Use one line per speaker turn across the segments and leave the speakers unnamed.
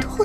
2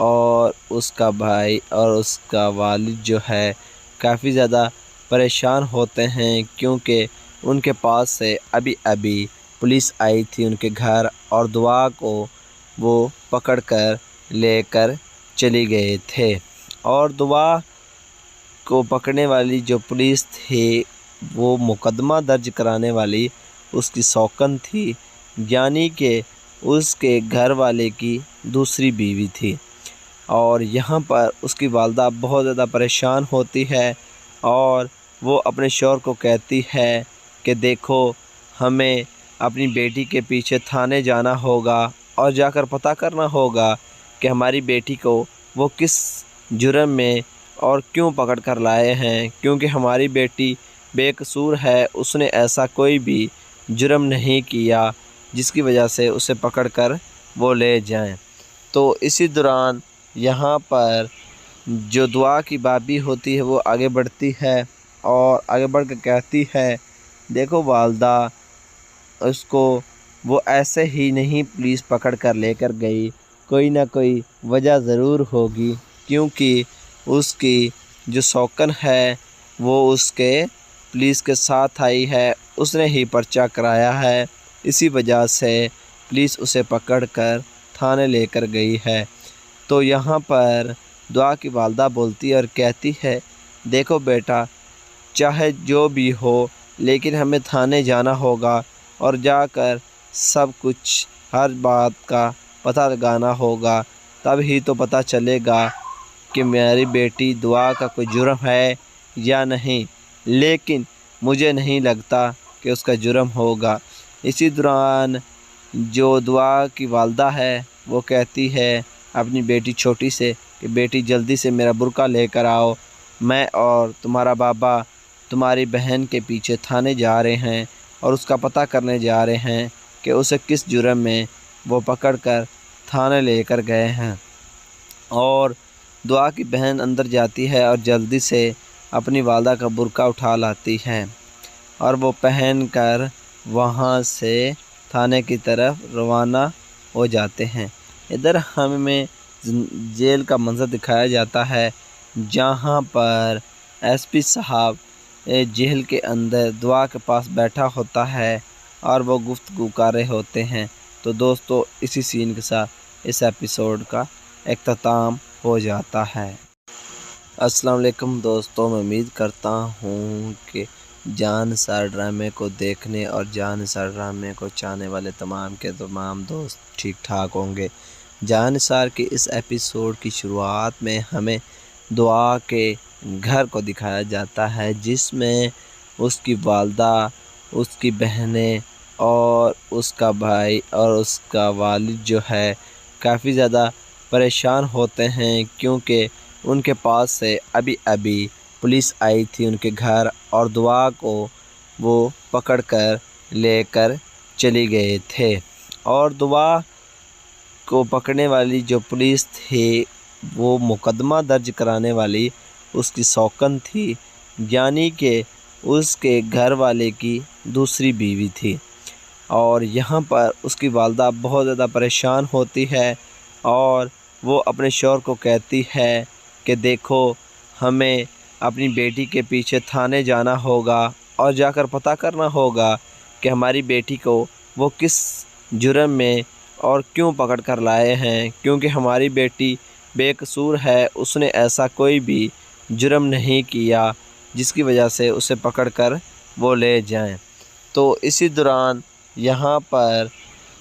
اور اس کا بھائی اور اس کا والد جو ہے کافی زیادہ پریشان ہوتے ہیں، کیونکہ ان کے پاس سے ابھی پولیس آئی تھی ان کے گھر، اور دعا کو وہ پکڑ کر لے کر چلی گئے تھے۔ اور دعا کو پکڑنے والی جو پولیس تھی وہ مقدمہ درج کرانے والی اس کی سوکن تھی، یعنی کہ اس کے گھر والے کی دوسری بیوی تھی۔ اور یہاں پر اس کی والدہ بہت زیادہ پریشان ہوتی ہے اور وہ اپنے شوہر کو کہتی ہے کہ دیکھو ہمیں اپنی بیٹی کے پیچھے تھانے جانا ہوگا اور جا کر پتہ کرنا ہوگا کہ ہماری بیٹی کو وہ کس جرم میں اور کیوں پکڑ کر لائے ہیں، کیونکہ ہماری بیٹی بے قصور ہے، اس نے ایسا کوئی بھی جرم نہیں کیا جس کی وجہ سے اسے پکڑ کر وہ لے جائیں۔ تو اسی دوران یہاں پر جو دعا کی بابی ہوتی ہے وہ آگے بڑھتی ہے اور آگے بڑھ کے کہتی ہے دیکھو والدہ، اس کو وہ ایسے ہی نہیں پولیس پکڑ کر لے کر گئی، کوئی نہ کوئی وجہ ضرور ہوگی، کیونکہ اس کی جو سوکن ہے وہ اس کے پولیس کے ساتھ آئی ہے، اس نے ہی پرچہ کرایا ہے، اسی وجہ سے پولیس اسے پکڑ کر تھانے لے کر گئی ہے۔ تو یہاں پر دعا کی والدہ بولتی ہے اور کہتی ہے دیکھو بیٹا، چاہے جو بھی ہو لیکن ہمیں تھانے جانا ہوگا اور جا کر سب کچھ ہر بات کا پتہ لگانا ہوگا، تب ہی تو پتہ چلے گا کہ میری بیٹی دعا کا کوئی جرم ہے یا نہیں، لیکن مجھے نہیں لگتا کہ اس کا جرم ہوگا۔ اسی دوران جو دعا کی والدہ ہے وہ کہتی ہے اپنی بیٹی چھوٹی سے کہ بیٹی جلدی سے میرا برقع لے کر آؤ، میں اور تمہارا بابا تمہاری بہن کے پیچھے تھانے جا رہے ہیں اور اس کا پتہ کرنے جا رہے ہیں کہ اسے کس جرم میں وہ پکڑ کر تھانے لے کر گئے ہیں۔ اور دعا کی بہن اندر جاتی ہے اور جلدی سے اپنی والدہ کا برقع اٹھا لاتی ہے اور وہ پہن کر وہاں سے تھانے کی طرف روانہ ہو جاتے ہیں۔ ادھر ہمیں جیل کا منظر دکھایا جاتا ہے جہاں پر ایس پی صاحب جیل کے اندر دعا کے پاس بیٹھا ہوتا ہے اور وہ گفتگو کر رہے ہوتے ہیں۔ تو دوستو اسی سین کے ساتھ اس ایپیسوڈ کا اختتام ہو جاتا ہے۔ السلام علیکم دوستو، میں امید کرتا ہوں کہ جان سار ڈرامے کو دیکھنے اور جان سار ڈرامے کو چاہنے والے تمام کے تمام دوست ٹھیک ٹھاک ہوں گے۔ جان سار کی اس ایپیسوڈ کی شروعات میں ہمیں دعا کے گھر کو دکھایا جاتا ہے، جس میں اس کی والدہ، اس کی بہنیں اور اس کا بھائی اور اس کا والد جو ہے کافی زیادہ پریشان ہوتے ہیں، کیونکہ ان کے پاس سے ابھی پولیس آئی تھی ان کے گھر، اور دعا کو وہ پکڑ کر لے کر چلی گئے تھے۔ اور دعا کو پکڑنے والی جو پولیس تھی وہ مقدمہ درج کرانے والی اس کی سوکن تھی، یعنی کہ اس کے گھر والے کی دوسری بیوی تھی۔ اور یہاں پر اس کی والدہ بہت زیادہ پریشان ہوتی ہے اور وہ اپنے شوہر کو کہتی ہے کہ دیکھو ہمیں اپنی بیٹی کے پیچھے تھانے جانا ہوگا اور جا کر پتہ کرنا ہوگا کہ ہماری بیٹی کو وہ کس جرم میں اور کیوں پکڑ کر لائے ہیں، کیونکہ ہماری بیٹی بے قصور ہے، اس نے ایسا کوئی بھی جرم نہیں کیا جس کی وجہ سے اسے پکڑ کر وہ لے جائیں۔ تو اسی دوران یہاں پر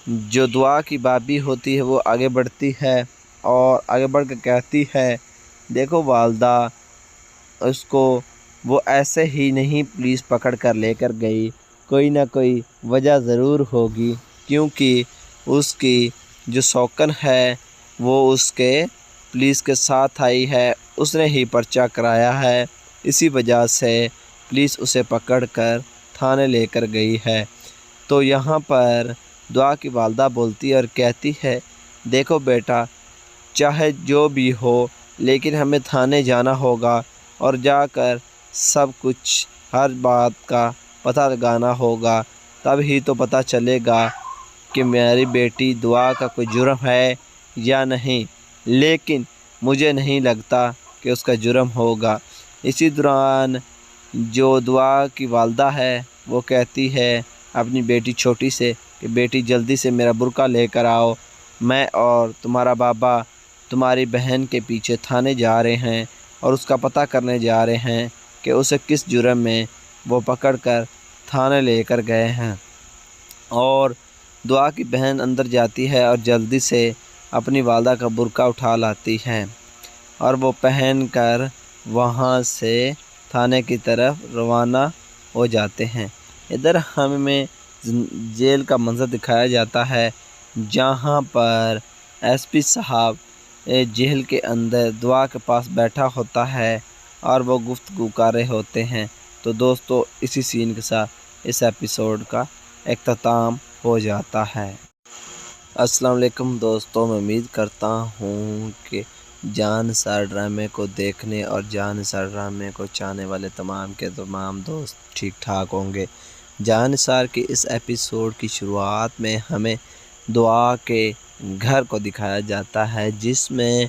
جو دعا کی بابی ہوتی ہے وہ آگے بڑھتی ہے اور آگے بڑھ کے کہتی ہے دیکھو والدہ، اس کو وہ ایسے ہی نہیں پولیس پکڑ کر لے کر گئی، کوئی نہ کوئی وجہ ضرور ہوگی، کیونکہ اس کی جو سوکن ہے وہ اس کے پولیس کے ساتھ آئی ہے، اس نے ہی پرچہ کرایا ہے، اسی وجہ سے پولیس اسے پکڑ کر تھانے لے کر گئی ہے۔ تو یہاں پر دعا کی والدہ بولتی ہے اور کہتی ہے دیکھو بیٹا، چاہے جو بھی ہو لیکن ہمیں تھانے جانا ہوگا اور جا کر سب کچھ ہر بات کا پتہ لگانا ہوگا، تب ہی تو پتہ چلے گا کہ میری بیٹی دعا کا کوئی جرم ہے یا نہیں، لیکن مجھے نہیں لگتا کہ اس کا جرم ہوگا۔ اسی دوران جو دعا کی والدہ ہے وہ کہتی ہے اپنی بیٹی چھوٹی سے کہ بیٹی جلدی سے میرا برقع لے کر آؤ، میں اور تمہارا بابا تمہاری بہن کے پیچھے تھانے جا رہے ہیں اور اس کا پتہ کرنے جا رہے ہیں کہ اسے کس جرم میں وہ پکڑ کر تھانے لے کر گئے ہیں۔ اور دعا کی بہن اندر جاتی ہے اور جلدی سے اپنی والدہ کا برقع اٹھا لاتی ہے اور وہ پہن کر وہاں سے تھانے کی طرف روانہ ہو جاتے ہیں۔ ادھر ہمیں جیل کا منظر دکھایا جاتا ہے جہاں پر ایس پی صاحب جیل کے اندر دعا کے پاس بیٹھا ہوتا ہے اور وہ گفتگو کر رہے ہوتے ہیں۔ تو دوستو اسی سین کے ساتھ اس ایپیسوڈ کا اختتام ہو جاتا ہے۔ السلام علیکم دوستو، میں امید کرتا ہوں کہ جان سار ڈرامے کو دیکھنے اور جان سار ڈرامے کو چاہنے والے تمام کے تمام دوست ٹھیک ٹھاک ہوں گے۔ جان سار کی اس ایپیسوڈ کی شروعات میں ہمیں دعا کے گھر کو دکھایا جاتا ہے جس میں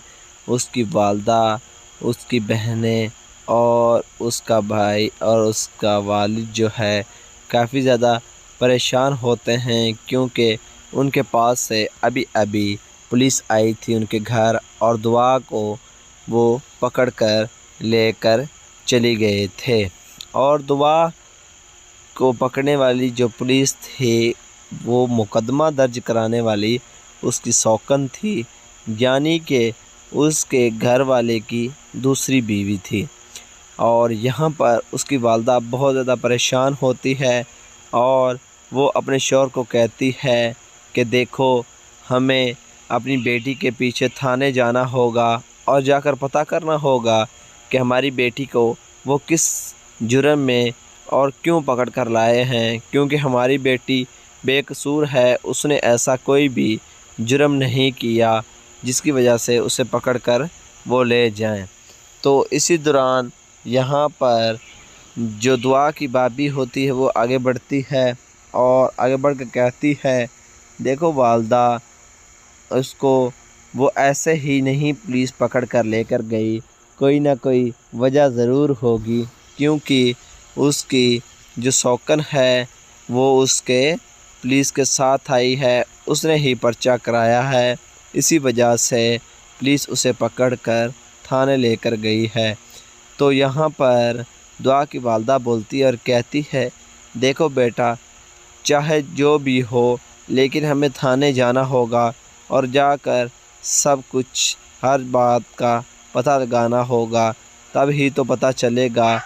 اس کی والدہ، اس کی بہنیں اور اس کا بھائی اور اس کا والد جو ہے کافی زیادہ پریشان ہوتے ہیں کیونکہ ان کے پاس سے ابھی پولیس آئی تھی ان کے گھر اور دعا کو وہ پکڑ کر لے کر چلی گئے تھے، اور دعا کو پکڑنے والی جو پولیس تھی وہ مقدمہ درج کرانے والی اس کی سوکن تھی، یعنی کہ اس کے گھر والے کی دوسری بیوی تھی۔ اور یہاں پر اس کی والدہ بہت زیادہ پریشان ہوتی ہے اور وہ اپنے شوہر کو کہتی ہے کہ دیکھو ہمیں اپنی بیٹی کے پیچھے تھانے جانا ہوگا اور جا کر پتہ کرنا ہوگا کہ ہماری بیٹی کو وہ کس جرم میں اور کیوں پکڑ کر لائے ہیں، کیونکہ ہماری بیٹی بے قصور ہے، اس نے ایسا کوئی بھی جرم نہیں کیا جس کی وجہ سے اسے پکڑ کر وہ لے جائیں۔ تو اسی دوران یہاں پر جو دعا کی بابی ہوتی ہے وہ آگے بڑھتی ہے اور آگے بڑھ کے کہتی ہے دیکھو والدہ، اس کو وہ ایسے ہی نہیں پولیس پکڑ کر لے کر گئی، کوئی نہ کوئی وجہ ضرور ہوگی، کیونکہ اس کی جو سوکن ہے وہ اس کے پولیس کے ساتھ آئی ہے، اس نے ہی پرچہ کرایا ہے، اسی وجہ سے پولیس اسے پکڑ کر تھانے لے کر گئی ہے۔ تو یہاں پر دعا کی والدہ بولتی ہے اور کہتی ہے دیکھو بیٹا، چاہے جو بھی ہو لیکن ہمیں تھانے جانا ہوگا اور جا کر سب کچھ ہر بات کا پتہ لگانا ہوگا، تب ہی تو پتہ چلے گا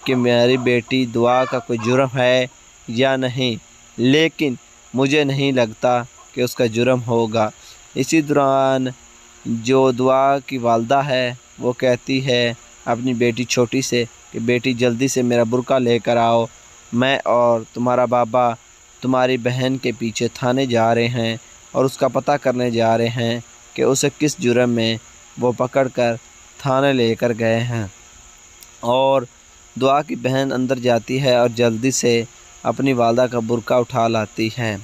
کہ میری بیٹی دعا کا کوئی جرم ہے یا نہیں، لیکن مجھے نہیں لگتا کہ اس کا جرم ہوگا۔ اسی دوران جو دعا کی والدہ ہے وہ کہتی ہے اپنی بیٹی چھوٹی سے کہ بیٹی جلدی سے میرا برقع لے کر آؤ، میں اور تمہارا بابا تمہاری بہن کے پیچھے تھانے جا رہے ہیں اور اس کا پتہ کرنے جا رہے ہیں کہ اسے کس جرم میں وہ پکڑ کر تھانے لے کر گئے ہیں۔ اور دعا کی بہن اندر جاتی ہے اور جلدی سے اپنی والدہ کا برقع اٹھا لاتی ہے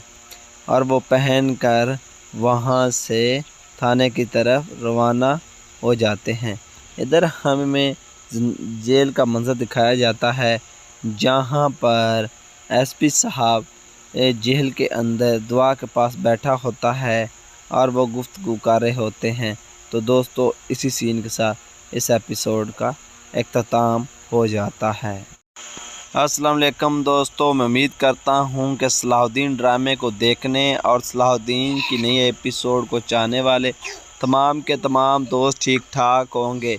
اور وہ پہن کر وہاں سے تھانے کی طرف روانہ ہو جاتے ہیں۔ ادھر ہمیں جیل کا منظر دکھایا جاتا ہے جہاں پر ایس پی صاحب جیل کے اندر دعا کے پاس بیٹھا ہوتا ہے اور وہ گفتگو کر رہے ہوتے ہیں۔ تو دوستو اسی سین کے ساتھ اس ایپیسوڈ کا اختتام ہو جاتا ہے۔ السلام علیکم دوستو، میں امید کرتا ہوں کہ صلاح الدین ڈرامے کو دیکھنے اور صلاح الدین کی نئی ایپیسوڈ کو چاہنے والے تمام کے تمام دوست ٹھیک ٹھاک ہوں گے۔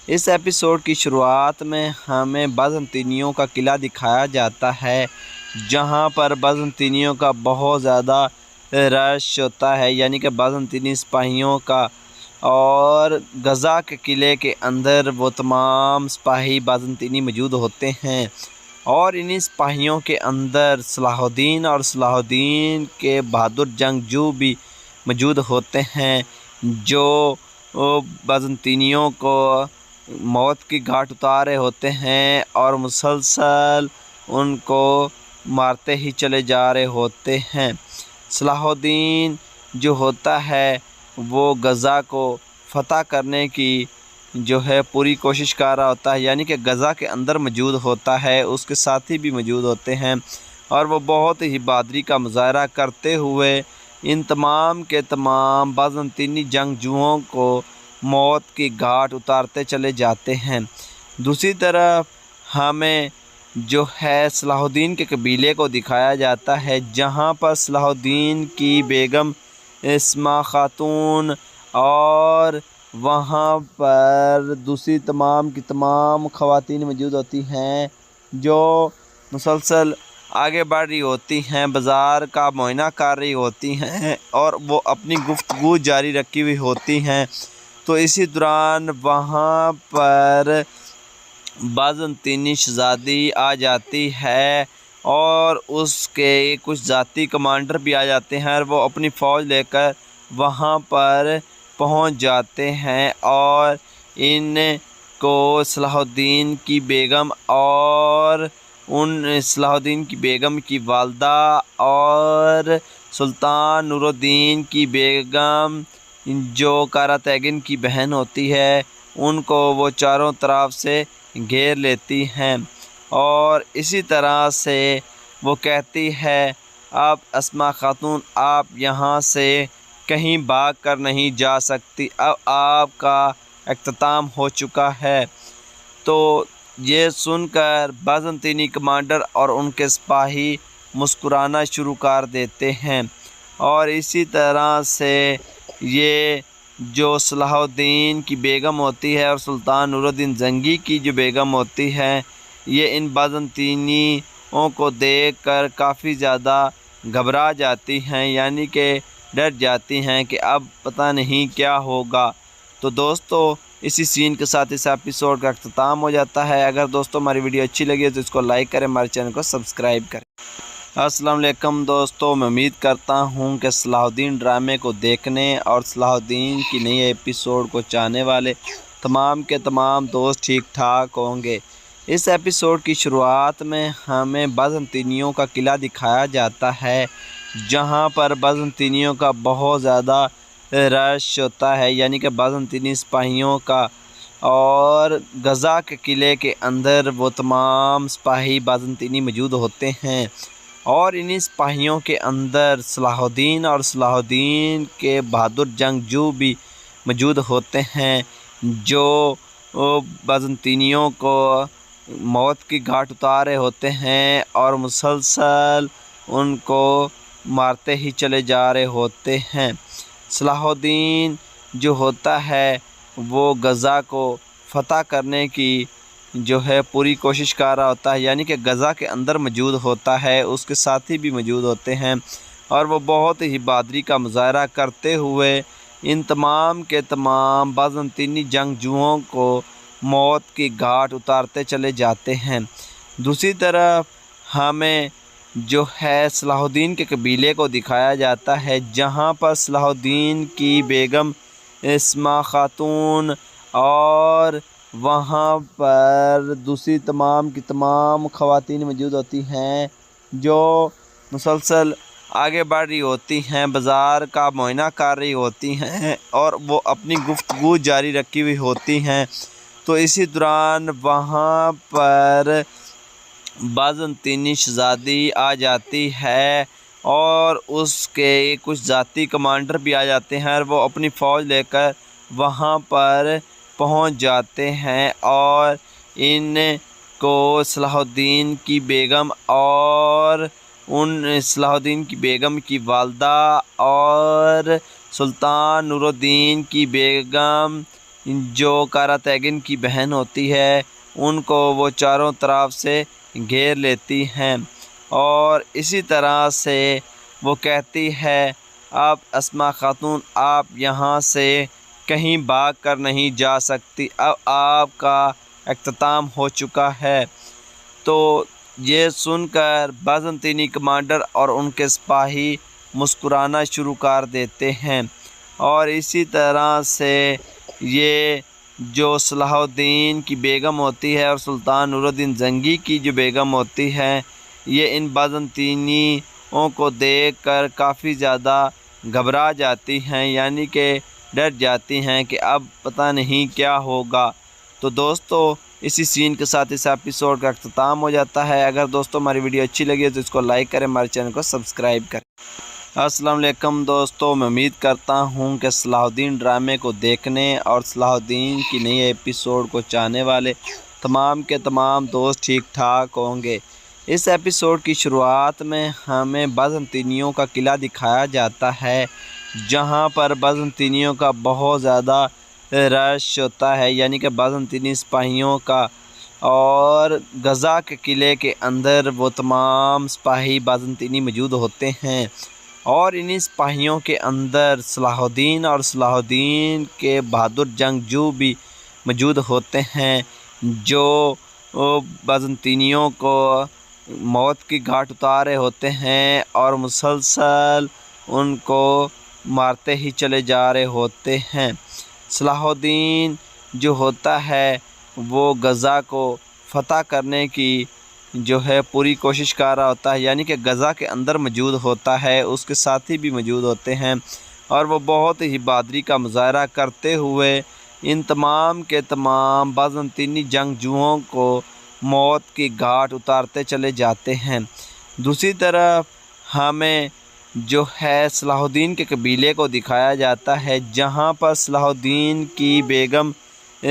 اس ایپیسوڈ کی شروعات میں ہمیں بازنطینیوں کا قلعہ دکھایا جاتا ہے جہاں پر بازنطینیوں کا بہت زیادہ رش ہوتا ہے، یعنی کہ بازنطینی سپاہیوں کا، اور غزہ کے قلعے کے اندر وہ تمام سپاہی بازنطینی موجود ہوتے ہیں، اور انہی سپاہیوں کے اندر صلاح الدین اور صلاح الدین کے بہادر جنگجو بھی موجود ہوتے ہیں جو بازنطینیوں کو موت کی گھاٹ اتارے ہوتے ہیں اور مسلسل ان کو مارتے ہی چلے جا رہے ہوتے ہیں۔ صلاح الدین جو ہوتا ہے وہ غزہ کو فتح کرنے کی جو ہے پوری کوشش کر رہا ہوتا ہے، یعنی کہ غزہ کے اندر موجود ہوتا ہے، اس کے ساتھی بھی موجود ہوتے ہیں، اور وہ بہت ہی بہادری کا مظاہرہ کرتے ہوئے ان تمام کے تمام بازنطینی جنگجوؤں کو موت کی گھاٹ اتارتے چلے جاتے ہیں۔ دوسری طرف ہمیں جو ہے صلاح الدین کے قبیلے کو دکھایا جاتا ہے، جہاں پر صلاح الدین کی بیگم اسما خاتون اور وہاں پر دوسری تمام کی تمام خواتین موجود ہوتی ہیں جو مسلسل آگے بڑھ رہی ہوتی ہیں، بازار کا معائنہ کر رہی ہوتی ہیں اور وہ اپنی گفتگو جاری رکھی ہوئی ہوتی ہیں۔ تو اسی دوران وہاں پر بازنطینی شہزادی آ جاتی ہے اور اس کے کچھ ذاتی کمانڈر بھی آ جاتے ہیں، اور وہ اپنی فوج لے کر وہاں پر پہنچ جاتے ہیں اور ان کو صلاح الدین کی بیگم اور صلاح الدین کی بیگم کی والدہ اور سلطان نور الدین کی بیگم جو کارا تیگن کی بہن ہوتی ہے، ان کو وہ چاروں طرف سے گھیر لیتی ہیں، اور اسی طرح سے وہ کہتی ہے اب اسما خاتون آپ یہاں سے کہیں بھاگ کر نہیں جا سکتی، اب آپ کا اختتام ہو چکا ہے۔ تو یہ سن کر بازنطینی کمانڈر اور ان کے سپاہی مسکرانا شروع کر دیتے ہیں، اور اسی طرح سے یہ جو صلاح الدین کی بیگم ہوتی ہے اور سلطان نور الدین زنگی کی جو بیگم ہوتی ہے، یہ ان بازنطینیوں کو دیکھ کر کافی زیادہ گھبرا جاتی ہیں، یعنی کہ ڈر جاتی ہیں کہ اب پتہ نہیں کیا ہوگا۔ تو دوستو اسی سین کے ساتھ اس ایپیسوڈ کا اختتام ہو جاتا ہے۔ اگر دوستو ہماری ویڈیو اچھی لگی تو اس کو لائک کریں، ہمارے چینل کو سبسکرائب کریں۔ السلام علیکم دوستو، میں امید کرتا ہوں کہ صلاح الدین ڈرامے کو دیکھنے اور صلاح الدین کی نئی ایپیسوڈ کو چاہنے والے تمام کے تمام دوست ٹھیک ٹھاک ہوں گے۔ اس ایپیسوڈ کی شروعات میں ہمیں بازنطینیوں کا قلعہ دکھایا جاتا ہے، جہاں پر بازنطینیوں کا بہت زیادہ رش ہوتا ہے، یعنی کہ بازنطینی سپاہیوں کا، اور غزہ کے قلعے کے اندر وہ تمام سپاہی بازنطینی موجود ہوتے ہیں، اور انہی سپاہیوں کے اندر صلاح الدین اور صلاح الدین کے بہادر جنگجو بھی موجود ہوتے ہیں، جو بازنطینیوں کو موت کی گھاٹ اتارے ہوتے ہیں اور مسلسل ان کو مارتے ہی چلے جا رہے ہوتے ہیں۔ صلاح الدین جو ہوتا ہے وہ غزہ کو فتح کرنے کی جو ہے پوری کوشش کر رہا ہوتا ہے، یعنی کہ غزہ کے اندر موجود ہوتا ہے، اس کے ساتھی بھی موجود ہوتے ہیں، اور وہ بہت ہی بہادری کا مظاہرہ کرتے ہوئے ان تمام کے تمام بازنطینی جنگجوؤں کو موت کی گھاٹ اتارتے چلے جاتے ہیں۔ دوسری طرف ہمیں جو ہے صلاح الدین کے قبیلے کو دکھایا جاتا ہے، جہاں پر صلاح الدین کی بیگم اسما خاتون اور وہاں پر دوسری تمام کی تمام خواتین موجود ہوتی ہیں جو مسلسل آگے بڑھ رہی ہوتی ہیں، بازار کا معائنہ کر رہی ہوتی ہیں اور وہ اپنی گفتگو جاری رکھی ہوئی ہوتی ہیں۔ تو اسی دوران وہاں پر بازنطینی شہزادی آ جاتی ہے اور اس کے کچھ ذاتی کمانڈر بھی آ جاتے ہیں، اور وہ اپنی فوج لے کر وہاں پر پہنچ جاتے ہیں، اور ان کو صلاح الدین کی بیگم اور صلاح الدین کی بیگم کی والدہ اور سلطان نور الدین کی بیگم جو کارا تیگن کی بہن ہوتی ہے، ان کو وہ چاروں طرف سے گھیر لیتی ہیں، اور اسی طرح سے وہ کہتی ہے اب اسما خاتون آپ یہاں سے کہیں بھاگ کر نہیں جا سکتی، اب آپ کا اختتام ہو چکا ہے۔ تو یہ سن کر بازنطینی کمانڈر اور ان کے سپاہی مسکرانا شروع کر دیتے ہیں، اور اسی طرح سے یہ جو صلاح الدین کی بیگم ہوتی ہے اور سلطان نور الدین زنگی کی جو بیگم ہوتی ہے، یہ ان بازنطینیوں کو دیکھ کر کافی زیادہ گھبرا جاتی ہیں، یعنی کہ ڈر جاتی ہیں کہ اب پتہ نہیں کیا ہوگا۔ تو دوستو اسی سین کے ساتھ اس ایپیسوڈ کا اختتام ہو جاتا ہے۔ اگر دوستو ہماری ویڈیو اچھی لگی ہے تو اس کو لائک کریں، ہمارے چینل کو سبسکرائب کریں۔ السلام علیکم دوستو، میں امید کرتا ہوں کہ صلاح الدین ڈرامے کو دیکھنے اور صلاح الدین کی نئی ایپیسوڈ کو چاہنے والے تمام کے تمام دوست ٹھیک ٹھاک ہوں گے۔ اس ایپیسوڈ کی شروعات میں ہمیں بازنطینیوں کا قلعہ دکھایا جاتا ہے، جہاں پر بازنطینیوں کا بہت زیادہ رش ہوتا ہے، یعنی کہ بازنطینی سپاہیوں کا، اور غزہ کے قلعے کے اندر وہ تمام سپاہی بازنطینی موجود ہوتے ہیں، اور انہی سپاہیوں کے اندر صلاح الدین اور صلاح الدین کے بہادر جنگجو بھی موجود ہوتے ہیں، جو بازنطینیوں کو موت کی گھاٹ اتارے ہوتے ہیں اور مسلسل ان کو مارتے ہی چلے جا رہے ہوتے ہیں۔ صلاح الدین جو ہوتا ہے وہ غزہ کو فتح کرنے کی جو ہے پوری کوشش کر رہا ہوتا ہے، یعنی کہ غزہ کے اندر موجود ہوتا ہے، اس کے ساتھی بھی موجود ہوتے ہیں، اور وہ بہت ہی بہادری کا مظاہرہ کرتے ہوئے ان تمام کے تمام بازنطینی جنگجوؤں کو موت کی گھاٹ اتارتے چلے جاتے ہیں۔ دوسری طرف ہمیں جو ہے صلاح الدین کے قبیلے کو دکھایا جاتا ہے، جہاں پر صلاح الدین کی بیگم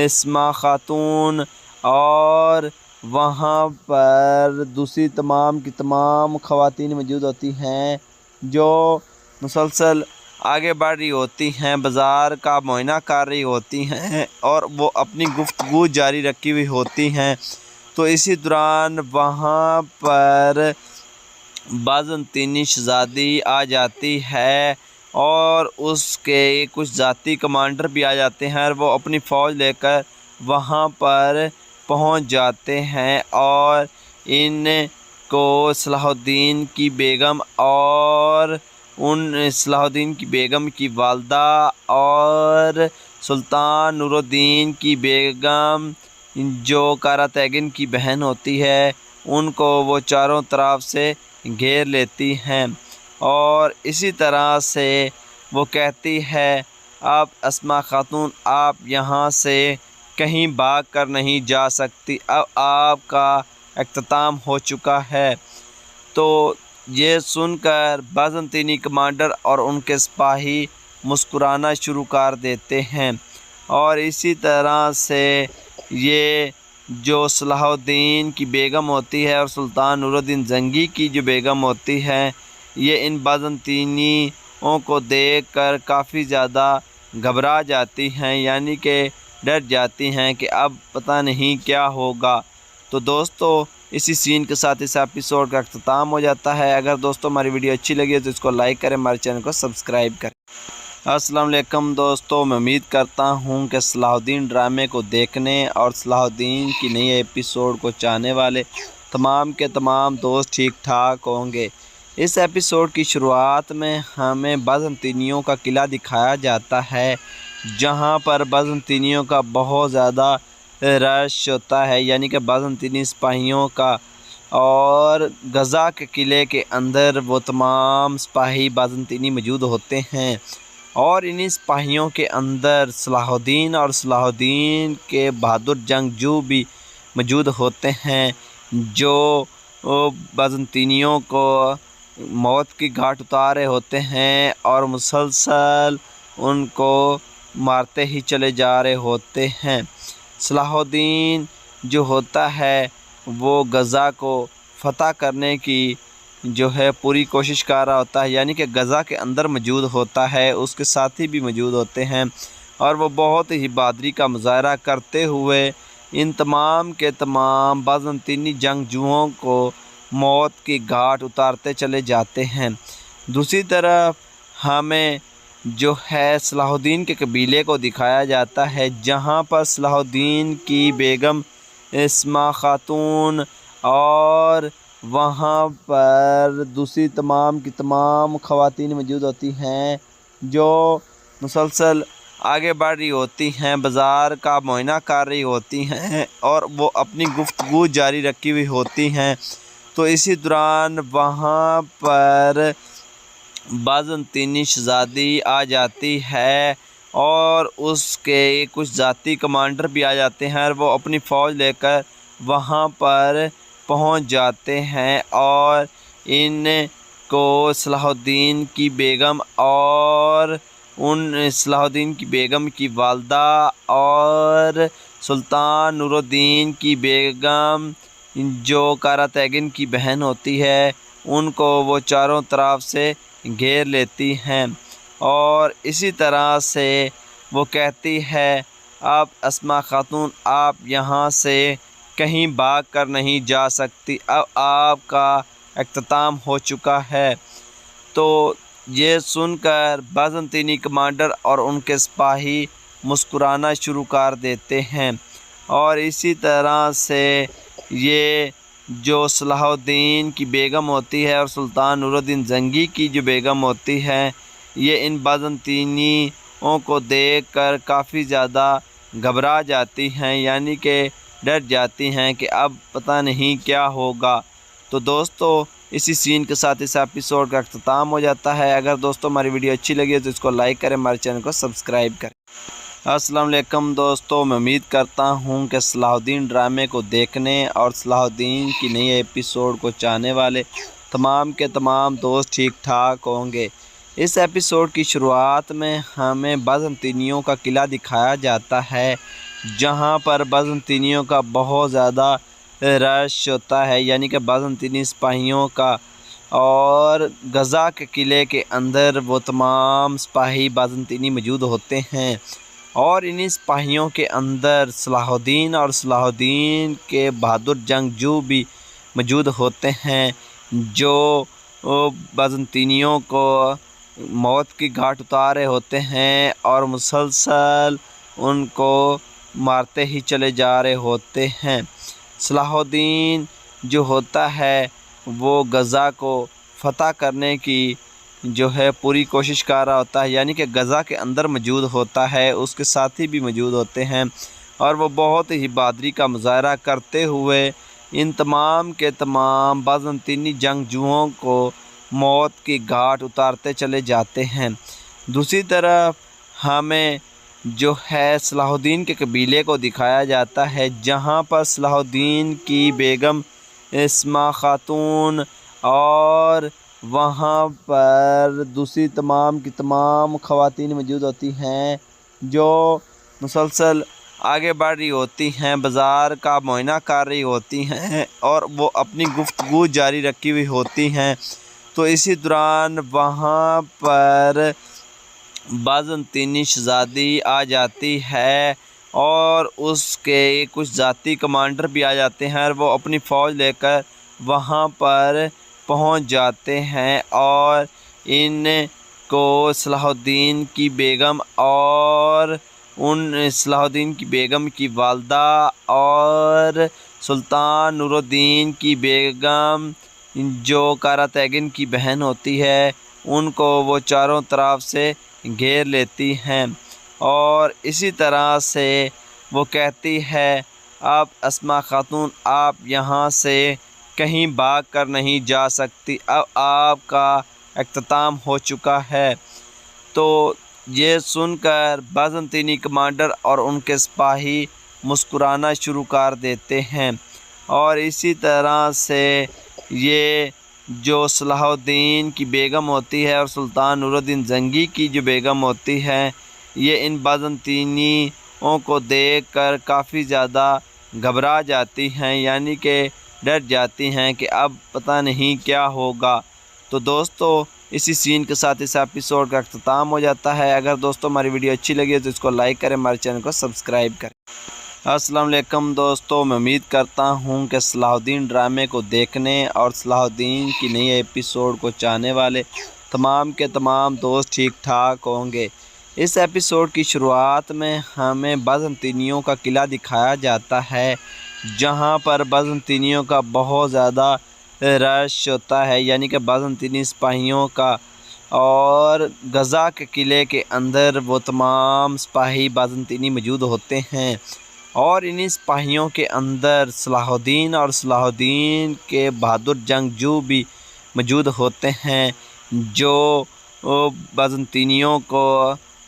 اسما خاتون اور وہاں پر دوسری تمام کی تمام خواتین موجود ہوتی ہیں، جو مسلسل آگے بڑھ رہی ہوتی ہیں، بازار کا معائنہ کر رہی ہوتی ہیں، اور وہ اپنی گفتگو جاری رکھی ہوئی ہوتی ہیں۔ تو اسی دوران وہاں پر بازنطینی شہزادی آ جاتی ہے، اور اس کے کچھ ذاتی کمانڈر بھی آ جاتے ہیں، اور وہ اپنی فوج لے کر وہاں پر پہنچ جاتے ہیں، اور ان کو صلاح الدین کی بیگم اور صلاح الدین کی بیگم کی والدہ اور سلطان نور الدین کی بیگم جو کارا تیگن کی بہن ہوتی ہے، ان کو وہ چاروں طرف سے گھیر لیتی ہیں، اور اسی طرح سے وہ کہتی ہے اب اسما خاتون آپ یہاں سے کہیں بھاگ کر نہیں جا سکتی، اب آپ کا اختتام ہو چکا ہے۔ تو یہ سن کر بازنطینی کمانڈر اور ان کے سپاہی مسکرانا شروع کر دیتے ہیں، اور اسی طرح سے یہ جو صلاح الدین کی بیگم ہوتی ہے اور سلطان نور الدین زنگی کی جو بیگم ہوتی ہے، یہ ان بازنطینیوں کو دیکھ کر کافی زیادہ گھبرا جاتی ہیں، یعنی کہ ڈر جاتی ہیں کہ اب پتہ نہیں کیا ہوگا۔ تو دوستو اسی سین کے ساتھ اس ایپیسوڈ کا اختتام ہو جاتا ہے۔ اگر دوستو ہماری ویڈیو اچھی لگی ہے تو اس کو لائک کریں، ہمارے چینل کو سبسکرائب کریں۔ السلام علیکم دوستو، میں امید کرتا ہوں کہ صلاح الدین ڈرامے کو دیکھنے اور صلاح الدین کی نئی ایپیسوڈ کو چاہنے والے تمام کے تمام دوست ٹھیک ٹھاک ہوں گے۔ اس ایپیسوڈ کی شروعات میں ہمیں بازنطینیوں کا قلعہ دکھایا جاتا ہے، جہاں پر بازنطینیوں کا بہت زیادہ رش ہوتا ہے، یعنی کہ بازنطینی سپاہیوں کا، اور غزہ کے قلعے کے اندر وہ تمام سپاہی بازنطینی موجود ہوتے ہیں، اور انہی سپاہیوں کے اندر صلاح الدین اور صلاح الدین کے بہادر جنگجو بھی موجود ہوتے ہیں، جو بازنطینیوں کو موت کی گھاٹ اتارے ہوتے ہیں اور مسلسل ان کو مارتے ہی چلے جا رہے ہوتے ہیں۔ صلاح الدین جو ہوتا ہے وہ غزہ کو فتح کرنے کی جو ہے پوری کوشش کر رہا ہوتا ہے، یعنی کہ غزہ کے اندر موجود ہوتا ہے، اس کے ساتھی بھی موجود ہوتے ہیں، اور وہ بہت ہی بہادری کا مظاہرہ کرتے ہوئے ان تمام کے تمام بازنطینی جنگجوؤں کو موت کی گھاٹ اتارتے چلے جاتے ہیں۔ دوسری طرف ہمیں جو ہے صلاح الدین کے قبیلے کو دکھایا جاتا ہے، جہاں پر صلاح الدین کی بیگم اسما خاتون اور وہاں پر دوسری تمام کی تمام خواتین موجود ہوتی ہیں، جو مسلسل آگے بڑھ رہی ہوتی ہیں، بازار کا معائنہ کر رہی ہوتی ہیں، اور وہ اپنی گفتگو جاری رکھی ہوئی ہوتی ہیں۔ تو اسی دوران وہاں پر بازنطینی شہزادی آ جاتی ہے، اور اس کے کچھ ذاتی کمانڈر بھی آ جاتے ہیں اور وہ اپنی فوج لے کر وہاں پر پہنچ جاتے ہیں اور ان کو صلاح الدین کی بیگم اور صلاح الدین کی بیگم کی والدہ اور سلطان نور الدین کی بیگم جو قراتیگن کی بہن ہوتی ہے ان کو وہ چاروں طرف سے گھیر لیتی ہیں اور اسی طرح سے وہ کہتی ہے اب اسماء خاتون آپ یہاں سے کہیں بھاگ کر نہیں جا سکتی، اب آپ کا اختتام ہو چکا ہے۔ تو یہ سن کر بازنطینی کمانڈر اور ان کے سپاہی مسکرانا شروع کر دیتے ہیں اور اسی طرح سے یہ جو صلاح الدین کی بیگم ہوتی ہے اور سلطان نور الدین زنگی کی جو بیگم ہوتی ہے یہ ان بازنطینیوں کو دیکھ کر کافی زیادہ گھبرا جاتی ہیں، یعنی کہ ڈر جاتی ہیں کہ اب پتہ نہیں کیا ہوگا۔ تو دوستو اسی سین کے ساتھ اس ایپیسوڈ کا اختتام ہو جاتا ہے۔ اگر دوستو ہماری ویڈیو اچھی لگی ہے تو اس کو لائک کریں، ہمارے چینل کو سبسکرائب کریں۔ السلام علیکم دوستو، میں امید کرتا ہوں کہ صلاح الدین ڈرامے کو دیکھنے اور صلاح الدین کی نئی ایپیسوڈ کو چاہنے والے تمام کے تمام دوست ٹھیک ٹھاک ہوں گے۔ اس ایپیسوڈ کی شروعات میں ہمیں بازنطینیوں کا قلعہ دکھایا جاتا ہے جہاں پر بازنطینیوں کا بہت زیادہ رش ہوتا ہے، یعنی کہ بازنطینی سپاہیوں کا، اور غزہ کے قلعے کے اندر وہ تمام سپاہی بازنطینی موجود ہوتے ہیں اور انہی سپاہیوں کے اندر صلاح الدین اور صلاح الدین کے بہادر جنگجو بھی موجود ہوتے ہیں جو بازنطینیوں کو موت کی گھاٹ اتارے ہوتے ہیں اور مسلسل ان کو مارتے ہی چلے جا رہے ہوتے ہیں۔ صلاح الدین جو ہوتا ہے وہ غزہ کو فتح کرنے کی جو ہے پوری کوشش کر رہا ہوتا ہے، یعنی کہ غزہ کے اندر موجود ہوتا ہے، اس کے ساتھی بھی موجود ہوتے ہیں اور وہ بہت ہی بہادری کا مظاہرہ کرتے ہوئے ان تمام کے تمام بازنطینی جنگجوؤں کو موت کی گھاٹ اتارتے چلے جاتے ہیں۔ دوسری طرف ہمیں جو ہے صلاح الدین کے قبیلے کو دکھایا جاتا ہے جہاں پر صلاح الدین کی بیگم اسماء خاتون اور وہاں پر دوسری تمام کی تمام خواتین موجود ہوتی ہیں جو مسلسل آگے بڑھ رہی ہوتی ہیں، بازار کا معائنہ کر رہی ہوتی ہیں اور وہ اپنی گفتگو جاری رکھی ہوئی ہوتی ہیں۔ تو اسی دوران وہاں پر بازنطینی شہزادی آ جاتی ہے اور اس کے کچھ ذاتی کمانڈر بھی آ جاتے ہیں اور وہ اپنی فوج لے کر وہاں پر پہنچ جاتے ہیں اور ان کو صلاح الدین کی بیگم اور صلاح الدین کی بیگم کی والدہ اور سلطان نور الدین کی بیگم جو قراتیگن کی بہن ہوتی ہے ان کو وہ چاروں طرف سے گھیر لیتی ہیں اور اسی طرح سے وہ کہتی ہے اب اسماء خاتون آپ یہاں سے کہیں بھاگ کر نہیں جا سکتی، اب آپ کا اختتام ہو چکا ہے۔ تو یہ سن کر بازنطینی کمانڈر اور ان کے سپاہی مسکرانا شروع کر دیتے ہیں اور اسی طرح سے یہ جو صلاح الدین کی بیگم ہوتی ہے اور سلطان نور الدین زنگی کی جو بیگم ہوتی ہے یہ ان بازنطینیوں کو دیکھ کر کافی زیادہ گھبرا جاتی ہیں، یعنی کہ ڈر جاتی ہیں کہ اب پتہ نہیں کیا ہوگا۔ تو دوستو اسی سین کے ساتھ اس ایپیسوڈ کا اختتام ہو جاتا ہے۔ اگر دوستو ہماری ویڈیو اچھی لگی ہے تو اس کو لائک کریں، ہمارے چینل کو سبسکرائب کریں۔ السلام علیکم دوستو، میں امید کرتا ہوں کہ صلاح الدین ڈرامے کو دیکھنے اور صلاح الدین کی نئی ایپیسوڈ کو چاہنے والے تمام کے تمام دوست ٹھیک ٹھاک ہوں گے۔ اس ایپیسوڈ کی شروعات میں ہمیں بازنطینیوں کا قلعہ دکھایا جاتا ہے جہاں پر بازنطینیوں کا بہت زیادہ رش ہوتا ہے، یعنی کہ بازنطینی سپاہیوں کا، اور غزہ کے قلعے کے اندر وہ تمام سپاہی بازنطینی موجود ہوتے ہیں اور انہی سپاہیوں کے اندر صلاح الدین اور صلاح الدین کے بہادر جنگجو بھی موجود ہوتے ہیں جو بازنطینیوں کو